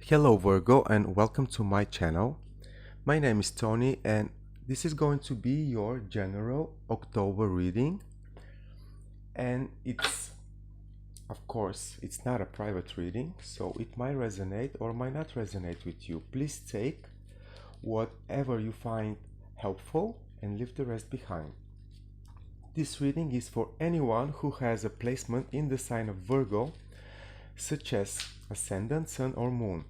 Hello Virgo and welcome to my channel. My name is Tony and this is going to be your general October reading, and of course it's not a private reading, so it might resonate or might not resonate with you. Please take whatever you find helpful and leave the rest behind. This reading is for anyone who has a placement in the sign of Virgo, such as Ascendant, Sun or Moon.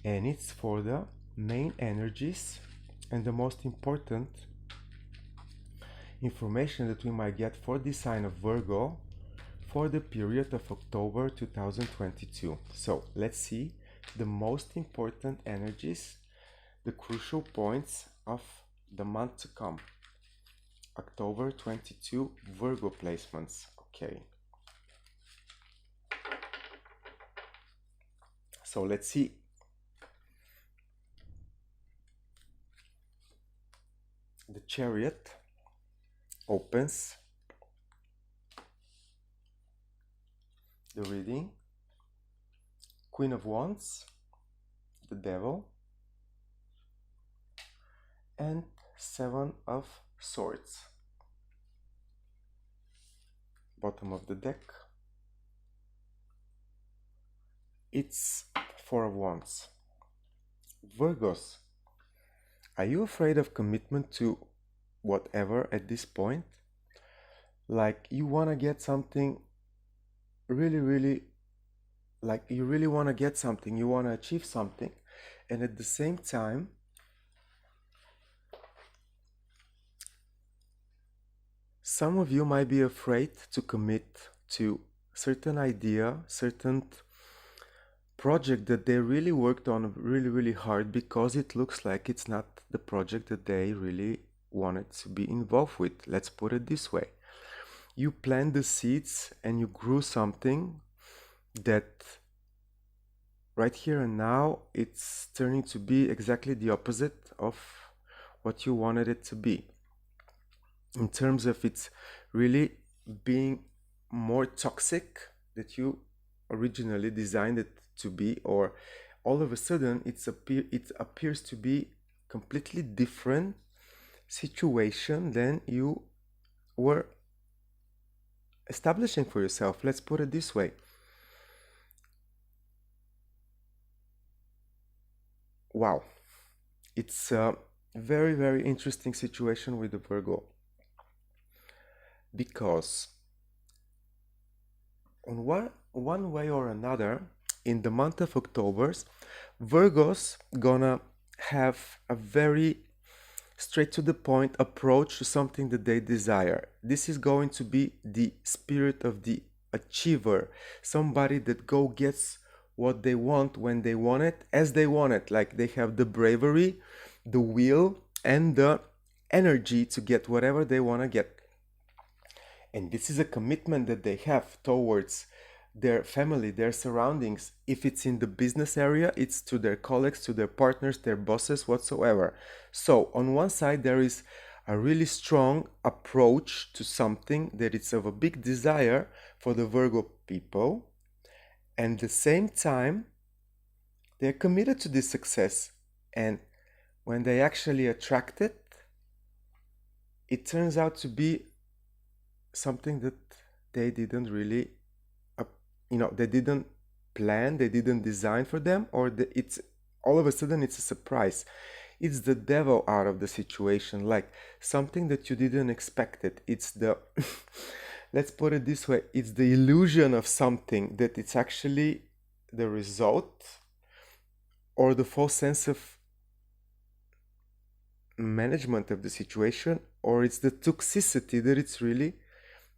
And it's for the main energies and the most important information that we might get for this sign of Virgo for the period of October 2022. So let's see the most important energies, the crucial points of the month to come. October 22 Virgo placements. Okay. So let's see. The Chariot opens the reading. Queen of Wands, the Devil, and Seven of Swords. Bottom of the deck, it's Four of Wands. Virgos, are you afraid of commitment to whatever at this point? Like you want to get something really, like you really want to get something, you want to achieve something, and at the same time some of you might be afraid to commit to certain idea, certain project that they really worked on really hard, because it looks like it's not the project that they really wanted to be involved with. Let's put it this way. You plant the seeds and you grew something that right here and now it's turning to be exactly the opposite of what you wanted it to be, in terms of it's really being more toxic that you originally designed it to be, or all of a sudden it appears to be completely different situation than you were establishing for yourself. Let's put it this way. Wow, it's a very interesting situation with the Virgo, because on one way or another, in the month of October, Virgos gonna have a very straight to the point approach to something that they desire. This is going to be the spirit of the achiever, somebody that go gets what they want when they want it, as they want it. Like they have the bravery, the will, and the energy to get whatever they want to get. And this is a commitment that they have towards their family, their surroundings. If it's in the business area, it's to their colleagues, to their partners, their bosses, whatsoever. So on one side, there is a really strong approach to something that it's of a big desire for the Virgo people. And at the same time, they're committed to this success. And when they actually attract it, it turns out to be something that they didn't really, they didn't plan, they didn't design for them, or it's all of a sudden it's a surprise. It's the devil out of the situation, like something that you didn't expect it. It's the, let's put it this way, it's the illusion of something that it's actually the result, or the false sense of management of the situation, or it's the toxicity that it's really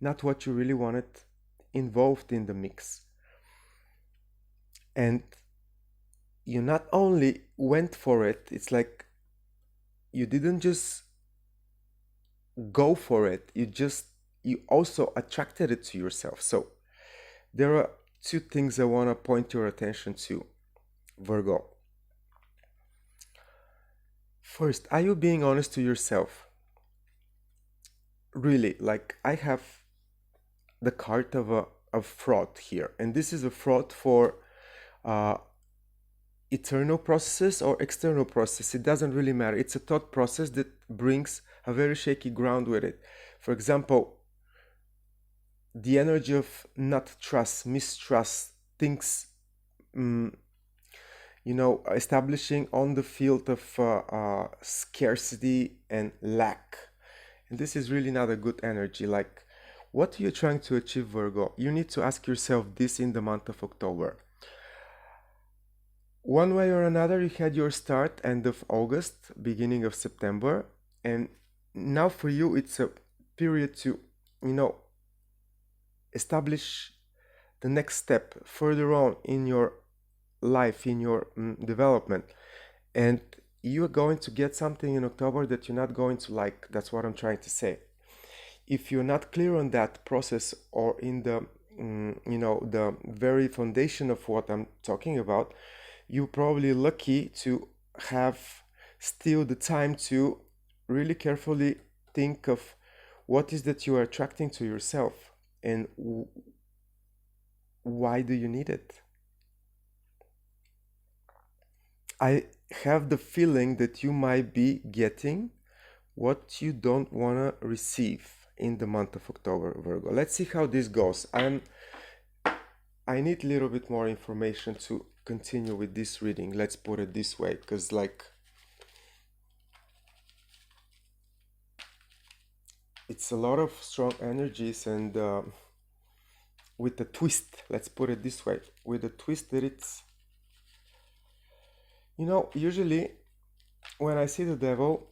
not what you really wanted involved in the mix. And you not only went for it, it's like you didn't just go for it, you also attracted it to yourself. So there are two things I want to point your attention to, Virgo. First, are you being honest to yourself? Really, like I have the card of fraud here, and this is a fraud for internal processes or external process. It doesn't really matter. It's a thought process that brings a very shaky ground with it. For example, the energy of not trust, mistrust, things, establishing on the field of scarcity and lack. And this is really not a good energy. Like, what are you trying to achieve, Virgo? You need to ask yourself this in the month of October. One way or another, you had your start end of August, beginning of September, and now for you it's a period to, establish the next step further on in your life, in your development. And you are going to get something in October that you're not going to like. That's what I'm trying to say. If you're not clear on that process or in the, the very foundation of what I'm talking about, you're probably lucky to have still the time to really carefully think of what is that you are attracting to yourself and why do you need it. I have the feeling that you might be getting what you don't want to receive in the month of October, Virgo. Let's see how this goes. I need a little bit more information to continue with this reading. Let's put it this way, because it's a lot of strong energies and with a twist, let's put it this way, with a twist that it's, usually when I see the devil,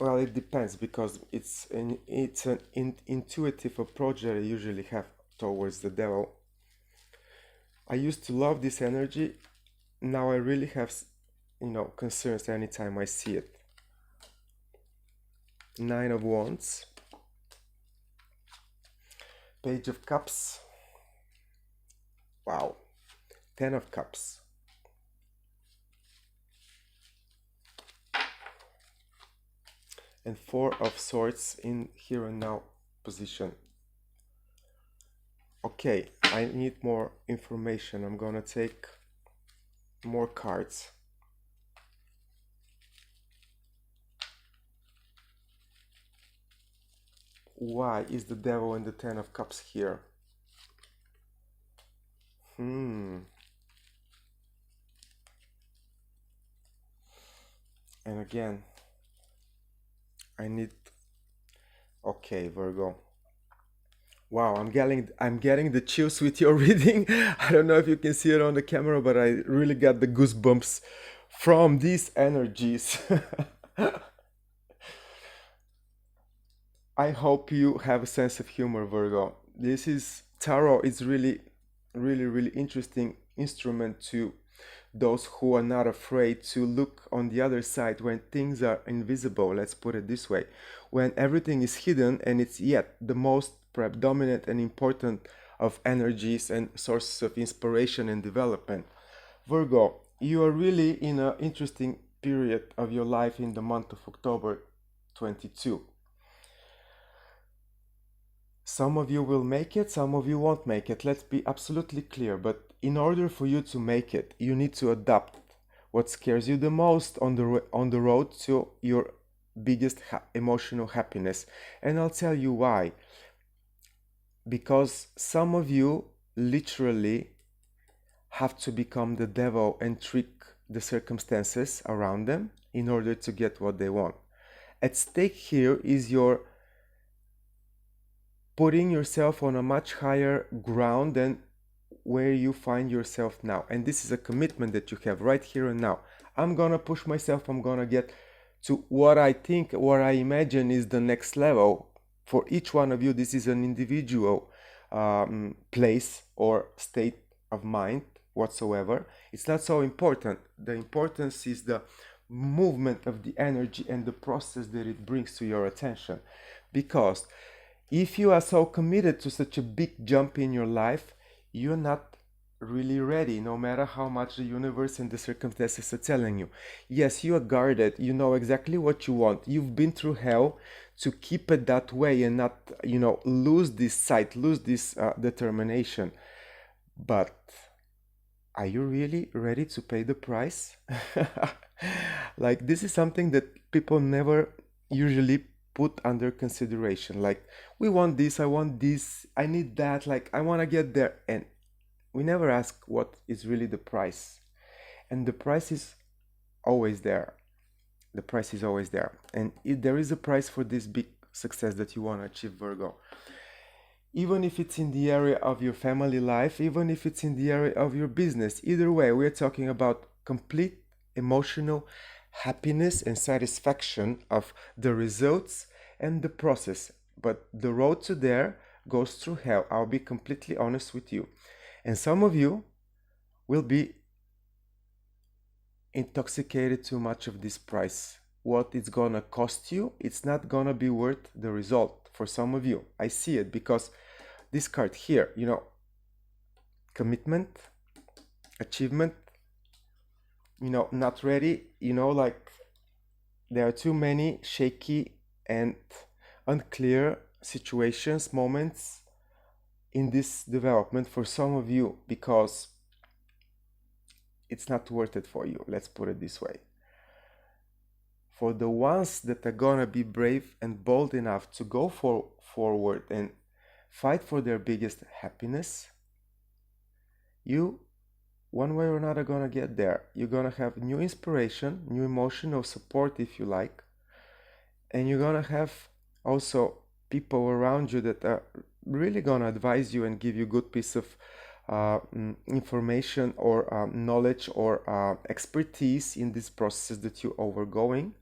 well, it depends, because it's an intuitive approach that I usually have towards the devil. I used to love this energy. Now I really have, concerns anytime I see it. Nine of Wands, Page of Cups, wow, Ten of Cups, and Four of Swords in here and now position. Okay, I need more information. I'm gonna take more cards. Why is the devil and the Ten of Cups here? And again, I need, okay, Virgo. Wow, I'm getting the chills with your reading. I don't know if you can see it on the camera, but I really got the goosebumps from these energies. I hope you have a sense of humor, Virgo. This is tarot. It's really, really, really interesting instrument to those who are not afraid to look on the other side when things are invisible. Let's put it this way: when everything is hidden and it's yet the most predominant and important of energies and sources of inspiration and development. Virgo, you are really in an interesting period of your life in the month of October 22. Some of you will make it, some of you won't make it. Let's be absolutely clear. But in order for you to make it, you need to adapt what scares you the most on the road to your biggest emotional happiness. And I'll tell you why. Because some of you literally have to become the devil and trick the circumstances around them in order to get what they want. At stake here is your putting yourself on a much higher ground than where you find yourself now. And this is a commitment that you have right here and now. I'm gonna push myself, I'm gonna get to what I think, what I imagine is the next level. For each one of you, this is an individual place or state of mind whatsoever. It's not so important. The importance is the movement of the energy and the process that it brings to your attention. Because if you are so committed to such a big jump in your life, you're not really ready, no matter how much the universe and the circumstances are telling you. Yes, you are guarded, you know exactly what you want. You've been through hell to keep it that way and not, lose this sight, lose this determination. But are you really ready to pay the price? Like, this is something that people never usually put under consideration. Like, we want this, I want this, I need that, like, I want to get there. And we never ask what is really the price. And the price is always there. The price is always there. And there is a price for this big success that you want to achieve, Virgo. Even if it's in the area of your family life, even if it's in the area of your business, either way, we're talking about complete emotional happiness and satisfaction of the results and the process. But the road to there goes through hell. I'll be completely honest with you. And some of you will be intoxicated too much of this price. What it's gonna cost you, it's not gonna be worth the result for some of you. I see it because this card here, commitment, achievement, not ready, like there are too many shaky and unclear situations, moments in this development for some of you because it's not worth it for you. Let's put it this way. For the ones that are gonna be brave and bold enough to go forward and fight for their biggest happiness, you, one way or another, gonna get there. You're gonna have new inspiration, new emotional support, if you like, and you're gonna have also people around you that are really gonna advise you and give you good piece of information or knowledge or expertise in this process that you're overgoing,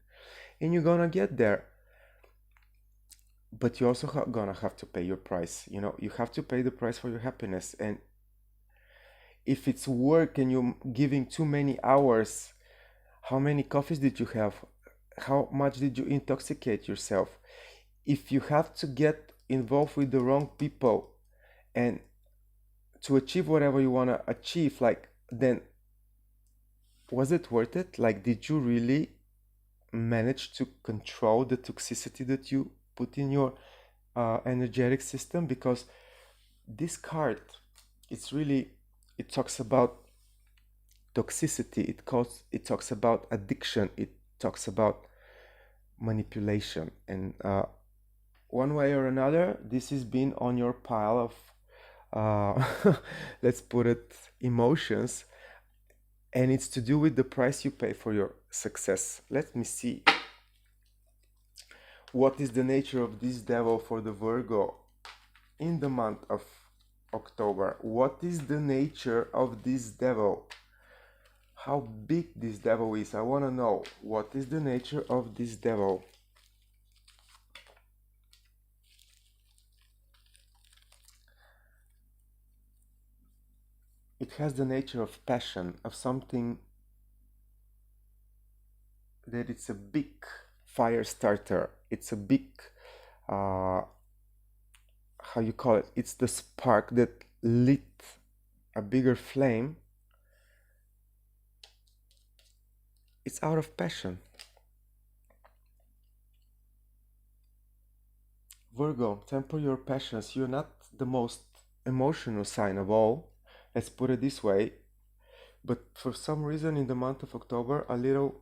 and you're gonna get there. But you also gonna have to pay your price. You have to pay the price for your happiness. And if it's work and you're giving too many hours, how many coffees did you have? How much did you intoxicate yourself? If you have to get involved with the wrong people and to achieve whatever you want to achieve, like, then was it worth it? Like, did you really manage to control the toxicity that you put in your energetic system? Because this card, it talks about toxicity, it talks about addiction, it talks about manipulation, and one way or another, this has been on your pile of let's put it, emotions, and it's to do with the price you pay for your success. Let me see. What is the nature of this devil for the Virgo in the month of October? What is the nature of this devil? How big this devil is? I want to know. What is the nature of this devil? It has the nature of passion, of something that it's a big fire starter. It's a big, how you call it? It's the spark that lit a bigger flame. It's out of passion. Virgo, temper your passions. You're not the most emotional sign of all. Let's put it this way. But for some reason in the month of October, a little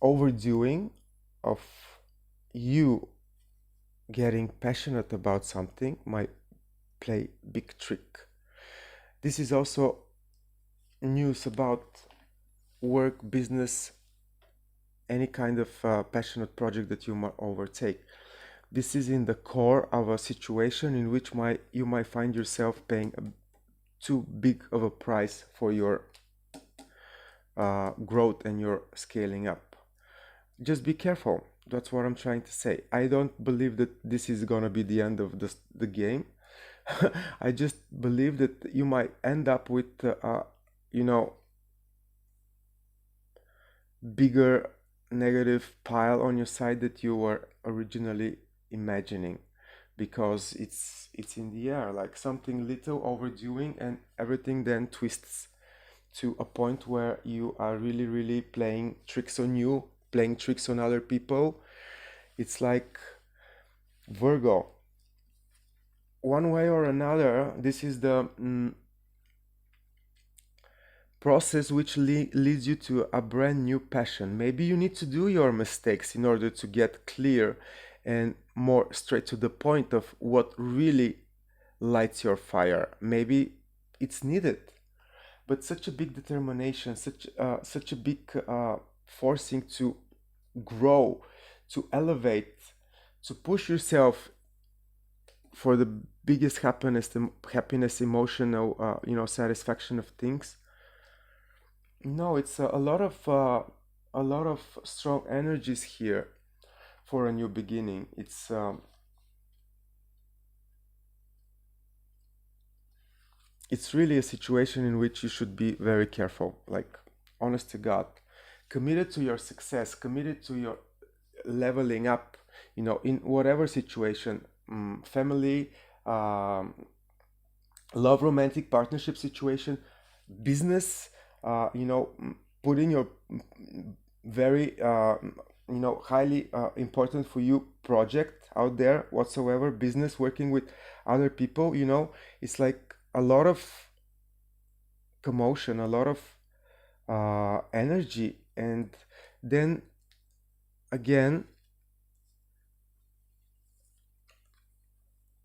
overdoing of you getting passionate about something might play big trick. This is also news about work, business, any kind of passionate project that you might overtake. This is in the core of a situation in which you might find yourself paying too big of a price for your growth and your scaling up. Just be careful. That's what I'm trying to say. I don't believe that this is gonna be the end of the game. I just believe that you might end up with bigger negative pile on your side that you were originally imagining, because it's in the air, like something little overdoing, and everything then twists to a point where you are really playing tricks on you, playing tricks on other people. It's like, Virgo, one way or another, this is the process which leads you to a brand new passion. Maybe you need to do your mistakes in order to get clear and more straight to the point of what really lights your fire. Maybe it's needed, but such a big determination, such a big forcing to grow, to elevate, to push yourself for the biggest happiness, emotional, satisfaction of things. No, it's a lot of strong energies here for a new beginning. It's really a situation in which you should be very careful, like honest to God, committed to your success, committed to your leveling up, in whatever situation, family, love, romantic partnership situation, business, putting your very, highly important for you project out there, whatsoever, business, working with other people, it's like a lot of commotion, a lot of energy. And then again,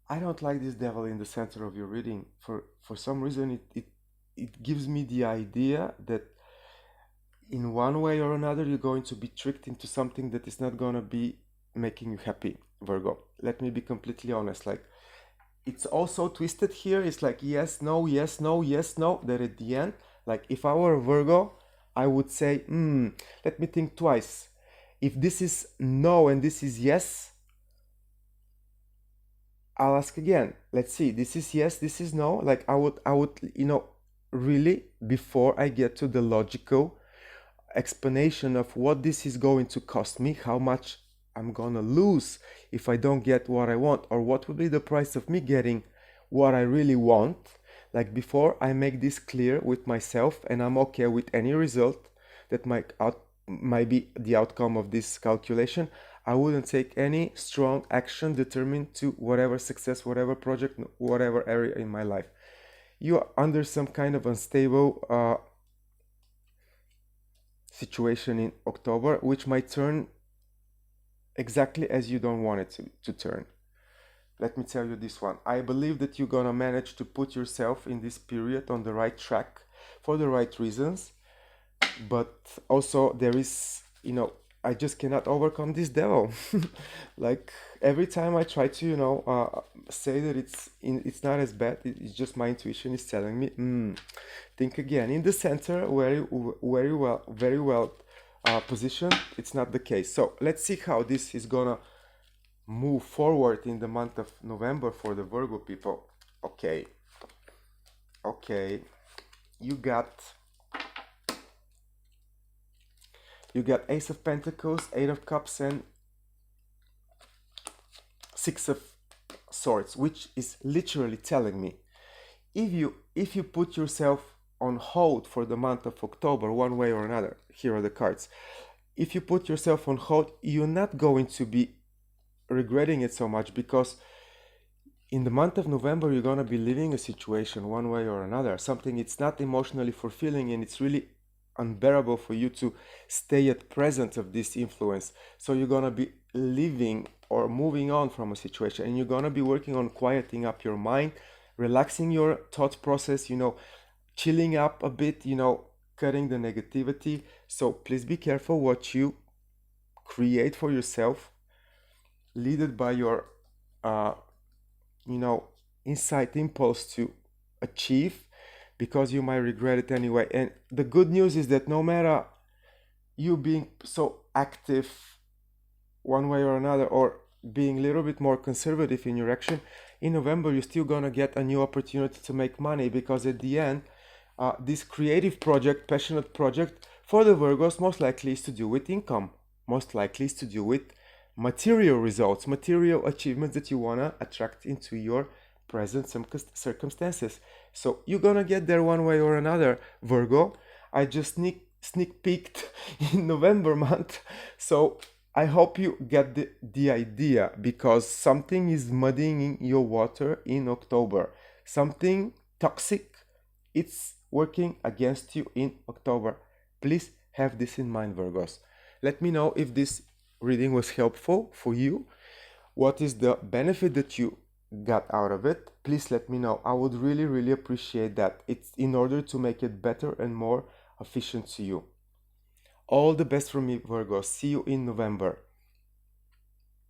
I don't like this devil in the center of your reading. For some reason, it gives me the idea that in one way or another, you're going to be tricked into something that is not going to be making you happy, Virgo. Let me be completely honest. Like, it's also twisted here. It's like yes, no, yes, no, yes, no. That at the end, like if I were a Virgo, I would say, let me think twice. If this is no and this is yes, I'll ask again. Let's see. This is yes, this is no. Like I would, really, before I get to the logical explanation of what this is going to cost me, how much I'm gonna lose if I don't get what I want, or what will be the price of me getting what I really want. Like before I make this clear with myself and I'm okay with any result that might be the outcome of this calculation, I wouldn't take any strong action determined to whatever success, whatever project, whatever area in my life. You are under some kind of unstable situation in October, which might turn exactly as you don't want it to turn. Let me tell you this one. I believe that you're gonna manage to put yourself in this period on the right track for the right reasons, but also there is, I just cannot overcome this devil. Like every time I try to, say that it's not as bad, it's just my intuition is telling me, think again. In the center, very well positioned, it's not the case. So let's see how this is gonna move forward in the month of November for the Virgo people. Okay, you got Ace of Pentacles, Eight of Cups, and Six of Swords, which is literally telling me if you put yourself on hold for the month of October, one way or another, here are the cards. If you put yourself on hold, you're not going to be regretting it so much, because in the month of November you're going to be living a situation one way or another, something it's not emotionally fulfilling, and it's really unbearable for you to stay at present of this influence. So you're going to be living or moving on from a situation, and you're going to be working on quieting up your mind, relaxing your thought process, chilling up a bit, cutting the negativity. So please be careful what you create for yourself, led by your insight impulse to achieve, because you might regret it anyway. And the good news is that no matter you being so active one way or another, or being a little bit more conservative in your action, in November you're still gonna get a new opportunity to make money, because at the end this creative project, passionate project for the Virgos most likely is to do with income, most likely is to do with material results, material achievements that you want to attract into your present circumstances. So you're gonna get there one way or another, Virgo. I just sneak peeked in November month, so I hope you get the idea, because something is muddying your water in October, something toxic, it's working against you in October. Please have this in mind, Virgos. Let me know if this reading was helpful for you. What is the benefit that you got out of it? Please let me know. I would really, really appreciate that. It's in order to make it better and more efficient to you. All the best from me, Virgo. See you in November.